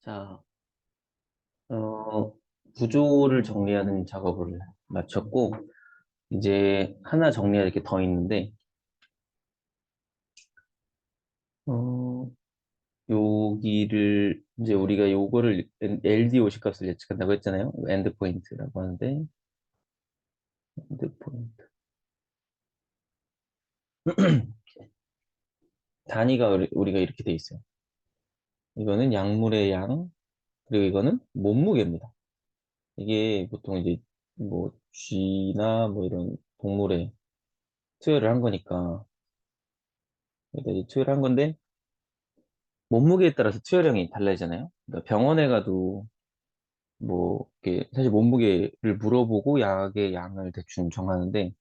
자, 어, 구조를 정리하는 작업을 마쳤고, 이제 하나 정리할 게 더 있는데, 어, 여기를, 이제 우리가 요거를 LDOC 값을 예측한다고 했잖아요. 엔드 포인트라고 하는데, 엔드 포인트. 단위가 우리가 이렇게 돼 있어요. 이거는 약물의 양, 그리고 이거는 몸무게입니다. 이게 보통 이제 뭐 쥐나 뭐 이런 동물에 투여를 한 거니까, 일단 이 투여를 한 건데, 몸무게에 따라서 투여량이 달라지잖아요. 그러니까 병원에 가도 뭐 이렇게 사실 몸무게를 물어보고 약의 양을 대충 정하는데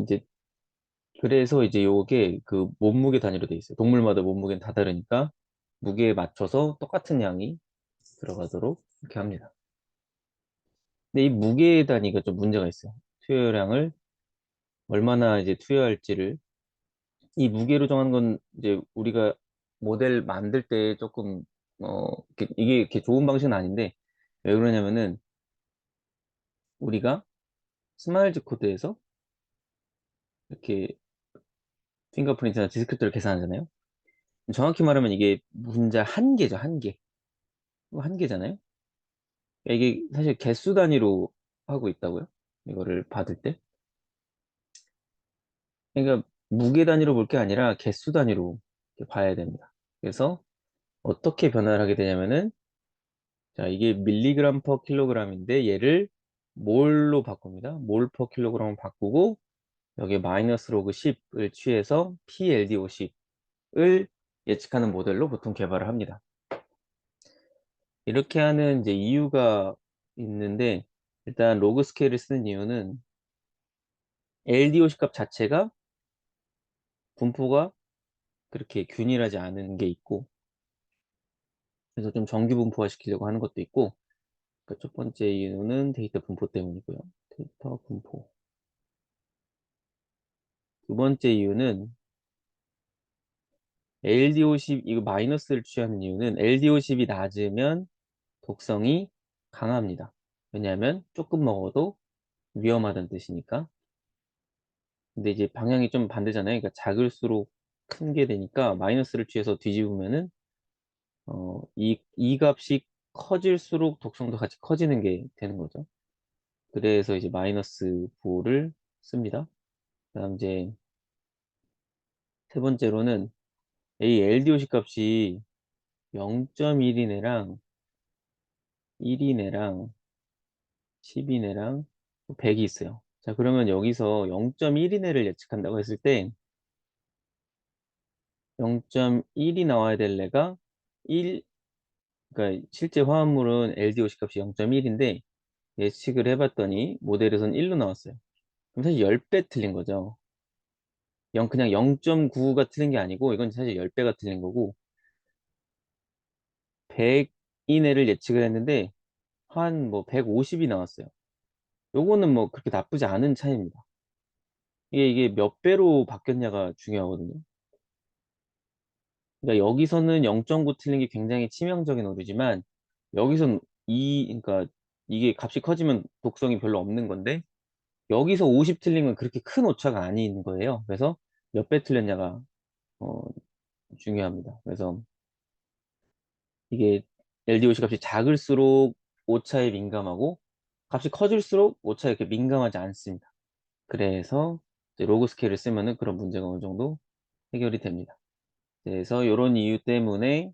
이제 그래서 이제 요게 그 몸무게 단위로 돼 있어요. 동물마다 몸무게는 다 다르니까 무게에 맞춰서 똑같은 양이 들어가도록 이렇게 합니다. 근데 이 무게 단위가 좀 문제가 있어요. 투여량을 얼마나 이제 투여할지를 이 무게로 정한 건 이제 우리가 모델 만들 때 조금 이게 이렇게 좋은 방식은 아닌데 왜 그러냐면은 우리가 스마일즈 코드에서 이렇게 핑거프린트나 디스크립터를 계산하잖아요. 정확히 말하면 이게 문자 한 개죠, 한 개. 이거 한 개잖아요. 이게 사실 개수 단위로 하고 있다고요. 이거를 받을 때. 그러니까 무게 단위로 볼 게 아니라 개수 단위로 이렇게 봐야 됩니다. 그래서 어떻게 변화를 하게 되냐면은 자, 이게 밀리그램 퍼 킬로그램인데 얘를 몰로 바꿉니다. 몰 퍼 킬로그램을 바꾸고 여기에 마이너스 로그 10을 취해서 PLDO10을 예측하는 모델로 보통 개발을 합니다. 이렇게 하는 이제 이유가 있는데 일단 로그 스케일을 쓰는 이유는 LDO10 값 자체가 분포가 그렇게 균일하지 않은 게 있고 그래서 좀 정규 분포화 시키려고 하는 것도 있고 그첫 번째 이유는 데이터 분포 때문이고요. 데이터 분포. 두 번째 이유는 LDO10 이거 마이너스를 취하는 이유는 LDO10이 낮으면 독성이 강합니다. 왜냐하면 조금 먹어도 위험하다는 뜻이니까. 근데 이제 방향이 좀 반대잖아요. 그러니까 작을수록 큰 게 되니까 마이너스를 취해서 뒤집으면은 이 값이 커질수록 독성도 같이 커지는 게 되는 거죠. 그래서 이제 마이너스 부호를 씁니다. 그다음 이제 세 번째로는 이 LDOC 값이 0.1이네랑 1이네랑 10이네랑 100이 있어요. 자, 그러면 여기서 0.1이네를 예측한다고 했을 때 0.1이 나와야 될 애가 1, 그러니까 실제 화합물은 LDOC 값이 0.1인데 예측을 해봤더니 모델에서는 1로 나왔어요. 그럼 사실 10배 틀린 거죠. 그냥 0.9가 틀린 게 아니고 이건 사실 10배가 틀린 거고 100 이내를 예측을 했는데 한 뭐 150이 나왔어요. 요거는 뭐 그렇게 나쁘지 않은 차이입니다. 이게 몇 배로 바뀌었냐가 중요하거든요. 그러니까 여기서는 0.9 틀린 게 굉장히 치명적인 오류지만 여기선 그러니까 이게 값이 커지면 독성이 별로 없는 건데 여기서 50 틀린 건 그렇게 큰 오차가 아닌 거예요. 그래서 몇 배 틀렸냐가 어, 중요합니다. 그래서 이게 LDOC 값이 작을수록 오차에 민감하고 값이 커질수록 오차에 이렇게 민감하지 않습니다. 그래서 이제 로그 스케일을 쓰면은 그런 문제가 어느 정도 해결이 됩니다. 그래서 이런 이유 때문에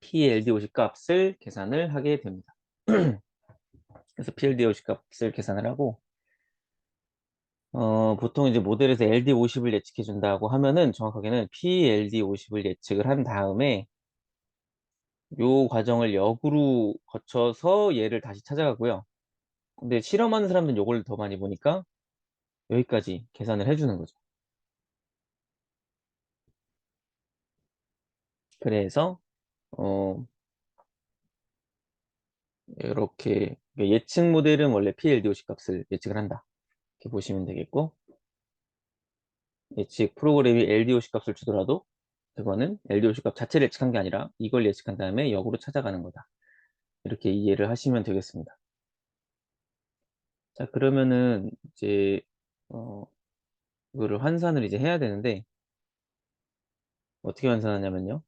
PLDOC 값을 계산을 하게 됩니다. 그래서 PLDOC 값을 계산을 하고 보통 이제 모델에서 LD50을 예측해 준다고 하면은 정확하게는 PLD50을 예측을 한 다음에 요 과정을 역으로 거쳐서 얘를 다시 찾아가고요. 근데 실험하는 사람들은 요걸 더 많이 보니까 여기까지 계산을 해주는 거죠. 그래서 어, 이렇게 예측 모델은 원래 PLD50 값을 예측을 한다. 이렇게 보시면 되겠고 예측 프로그램이 LD50 값을 주더라도 그거는 LDOC 값 자체를 예측한 게 아니라 이걸 예측한 다음에 역으로 찾아가는 거다. 이렇게 이해를 하시면 되겠습니다. 자, 그러면은 이제 어, 이거를 환산을 이제 해야 되는데 어떻게 환산하냐면요.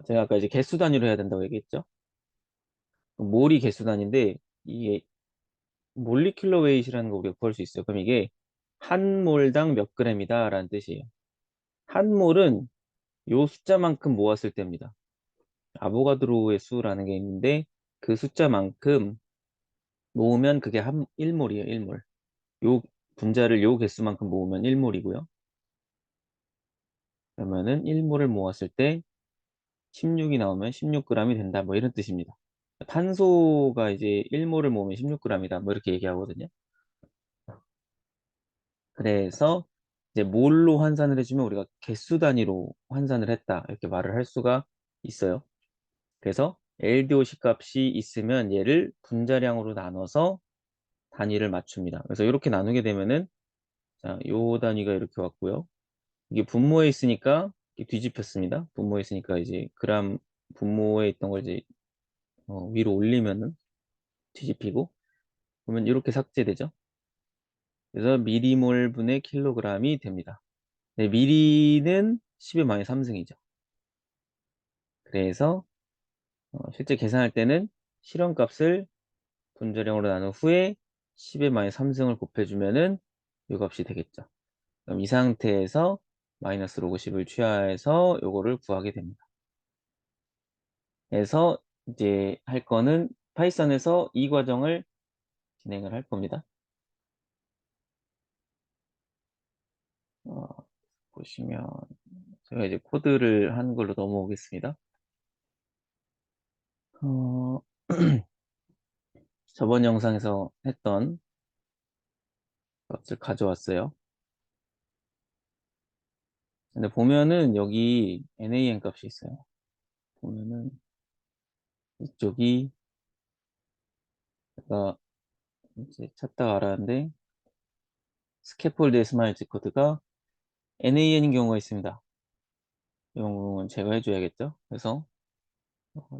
제가 아까 이제 개수 단위로 해야 된다고 얘기했죠. 몰이 개수 단위인데 이게 몰리큘러 웨이트라는 거 우리가 구할 수 있어요. 그럼 이게 한 몰당 몇 그램이다 라는 뜻이에요. 한 몰은 요 숫자만큼 모았을 때입니다. 아보가드로의 수라는 게 있는데 그 숫자만큼 모으면 그게 1몰이에요. 1몰. 요 분자를 요 개수만큼 모으면 1몰이고요. 그러면은 1몰을 모았을 때 16이 나오면 16g이 된다. 뭐 이런 뜻입니다. 탄소가 이제 1몰을 모으면 16g이다. 뭐 이렇게 얘기하거든요. 그래서 이제 몰로 환산을 해주면 우리가 개수 단위로 환산을 했다. 이렇게 말을 할 수가 있어요. 그래서 LDOC 값이 있으면 얘를 분자량으로 나눠서 단위를 맞춥니다. 그래서 이렇게 나누게 되면은 자, 요 단위가 이렇게 왔고요. 이게 분모에 있으니까 이렇게 뒤집혔습니다. 분모에 있으니까 이제 그램 분모에 있던 걸 이제 위로 올리면은 뒤집히고 그러면 이렇게 삭제되죠. 그래서 미리몰 분의 킬로그램이 됩니다. 네, 미리는 10의 마이너스 3승이죠. 그래서 실제 계산할 때는 실험값을 분자량으로 나눈 후에 10의 마이너스 3승을 곱해주면은 이 값이 되겠죠. 그럼 이 상태에서 마이너스 로그 10을 취하해서 요거를 구하게 됩니다. 그래서 이제 할 거는 파이썬에서 이 과정을 진행을 할 겁니다. 어, 보시면 제가 이제 코드를 하는 걸로 넘어오겠습니다. 어, 저번 영상에서 했던 값을 가져왔어요. 근데 보면은 여기 NaN 값이 있어요. 보면은 이쪽이 제가 이제 찾다가 알았는데 스캐폴드 스마일즈 코드가 NaN인 경우가 있습니다. 이 경우는 제가 해줘야겠죠. 그래서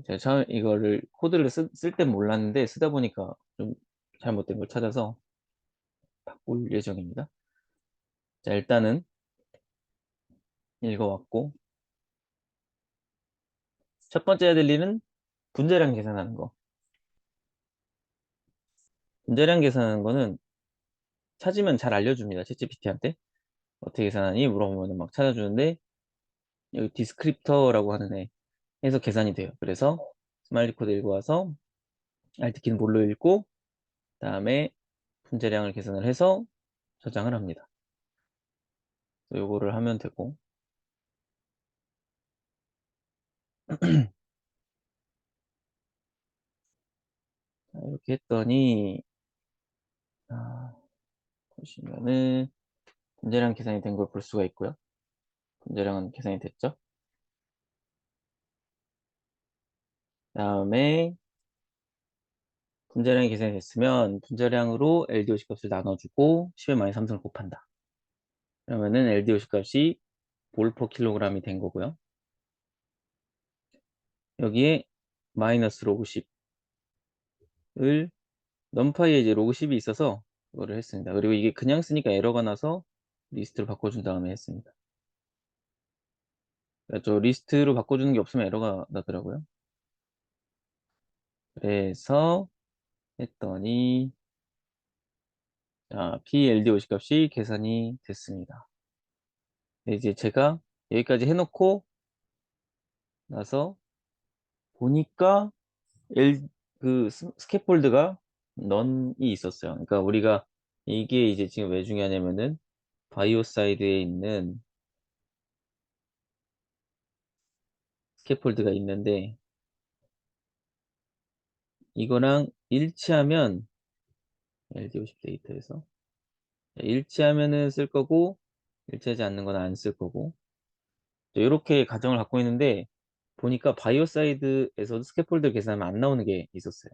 제가 처음 이거를 코드를 쓸 땐 몰랐는데 쓰다 보니까 좀 잘못된 걸 찾아서 바꿀 예정입니다. 자, 일단은 읽어왔고 첫 번째 해야 될 일은 분자량 계산하는 거. 분자량 계산하는 거는 찾으면 잘 알려줍니다. 챗GPT한테. 어떻게 계산하니? 물어보면 막 찾아주는데 여기 디스크립터라고 하는 애 해서 계산이 돼요. 그래서 스마일리 코드 읽어와서 알트키는 뭘로 읽고 그다음에 분자량을 계산을 해서 저장을 합니다. 요거를 하면 되고 자, 이렇게 했더니 보시면은 분자량 계산이 된 걸 볼 수가 있고요. 분자량은 계산이 됐죠. 그다음에 분자량이 계산이 됐으면 분자량으로 LDOC 값을 나눠주고 10의 마이너스 3승을 곱한다. 그러면은 LDOC 값이 볼 퍼 킬로그램이 된 거고요. 여기에 마이너스 로그 10을 넘파이에 이제 로그 10이 있어서 그거를 했습니다. 그리고 이게 그냥 쓰니까 에러가 나서 리스트로 바꿔준 다음에 했습니다. 저 리스트로 바꿔주는 게 없으면 에러가 나더라고요. 그래서 했더니 자, PLD50 값이 계산이 됐습니다. 네, 이제 제가 여기까지 해놓고 나서 보니까 그 스캐폴드가 넌이 있었어요. 그러니까 우리가 이게 이제 지금 왜 중요하냐면은 바이오 사이드에 있는 스캐폴드가 있는데 이거랑 일치하면 LD50 데이터에서 일치하면은 쓸 거고 일치하지 않는 건 안 쓸 거고 이렇게 가정을 갖고 있는데 보니까 바이오 사이드에서도 스캐폴드 계산하면 안 나오는 게 있었어요.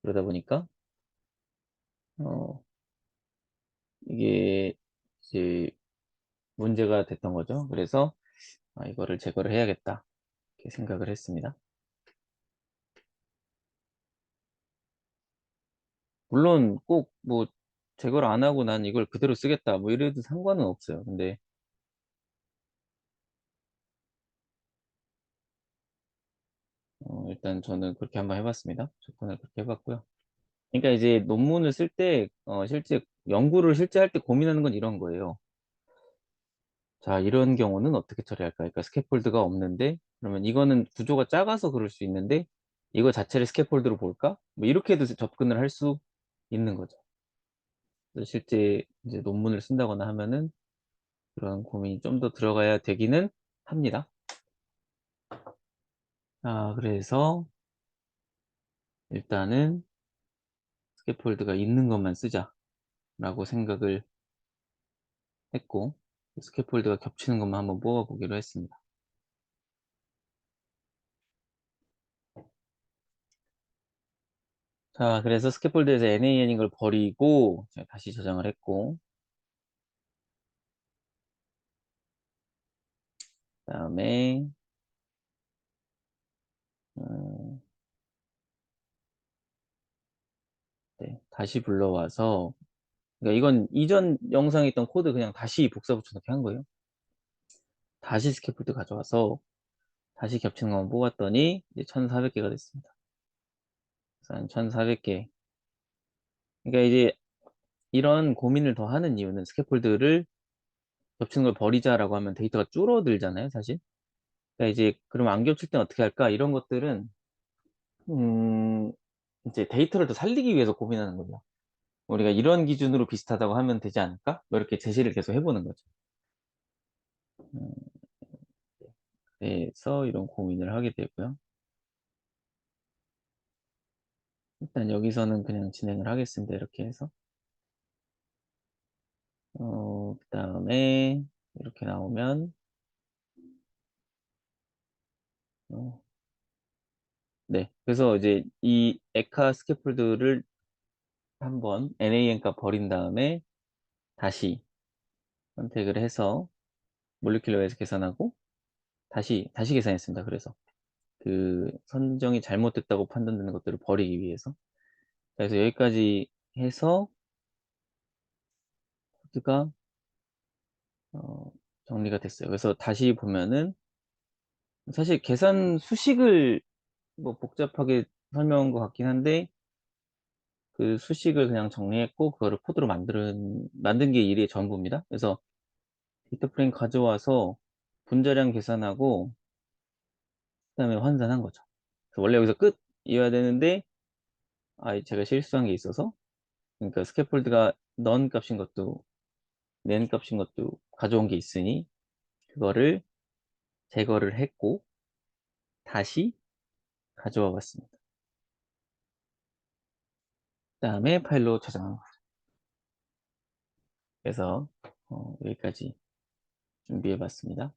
그러다 보니까 어 이게 이제 문제가 됐던 거죠. 그래서 이거를 제거를 해야겠다. 이렇게 생각을 했습니다. 물론 꼭 뭐 제거를 안 하고 난 이걸 그대로 쓰겠다 뭐 이래도 상관은 없어요. 근데 일단 저는 그렇게 한번 해봤습니다. 접근을 그렇게 해봤고요. 그러니까 이제 논문을 쓸 때 실제 연구를 실제 할 때 고민하는 건 이런 거예요. 자, 이런 경우는 어떻게 처리할까? 그러니까 스캐폴드가 없는데 그러면 이거는 구조가 작아서 그럴 수 있는데 이거 자체를 스캐폴드로 볼까? 뭐 이렇게도 접근을 할 수 있는 거죠. 그래서 실제 이제 논문을 쓴다거나 하면은 그런 고민이 좀 더 들어가야 되기는 합니다. 그래서 일단은 스캐폴드가 있는 것만 쓰자라고 생각을 했고 스캐폴드가 겹치는 것만 한번 뽑아보기로 했습니다. 자, 그래서 스캐폴드에서 NaN인 걸 버리고 제가 다시 저장을 했고 그다음에 네, 다시 불러와서 그러니까 이건 이전 영상에 있던 코드 그냥 다시 복사 붙여넣기 한 거예요. 다시 스캐폴드 가져와서 다시 겹치는 것만 뽑았더니 이제 1400개가 됐습니다. 그래서 한 1400개. 그러니까 이제 이런 고민을 더 하는 이유는 스캐폴드를 겹치는 걸 버리자라고 하면 데이터가 줄어들잖아요, 사실. 그러니까 이제 그럼 안 겹칠 땐 어떻게 할까? 이런 것들은 음, 이제 데이터를 더 살리기 위해서 고민하는 거죠. 우리가 이런 기준으로 비슷하다고 하면 되지 않을까? 뭐 이렇게 제시를 계속 해보는 거죠. 음, 그래서 이런 고민을 하게 되고요. 일단 여기서는 그냥 진행을 하겠습니다. 이렇게 해서. 그 다음에 이렇게 나오면, 어, 네. 그래서 이제 이 에카 스캐폴드를 한번 NaN 값 버린 다음에 다시 선택을 해서 몰리큘러에서 계산하고 다시 계산했습니다. 그래서 그 선정이 잘못됐다고 판단되는 것들을 버리기 위해서. 그래서 여기까지 해서 코드가 어, 정리가 됐어요. 그래서 다시 보면은 사실 계산 수식을 뭐 복잡하게 설명한 것 같긴 한데 그 수식을 그냥 정리했고 그거를 코드로 만든 게 일의 전부입니다. 그래서 데이터 프레임 가져와서 분자량 계산하고 그다음에 환산한 거죠. 그래서 원래 여기서 끝이어야 되는데 제가 실수한 게 있어서 그러니까 스캐폴드가 넌 값인 것도 낸 값인 것도 가져온 게 있으니 그거를 제거를 했고 다시 가져와 봤습니다. 그다음에 파일로 저장한 거죠. 그래서 여기까지 준비해 봤습니다.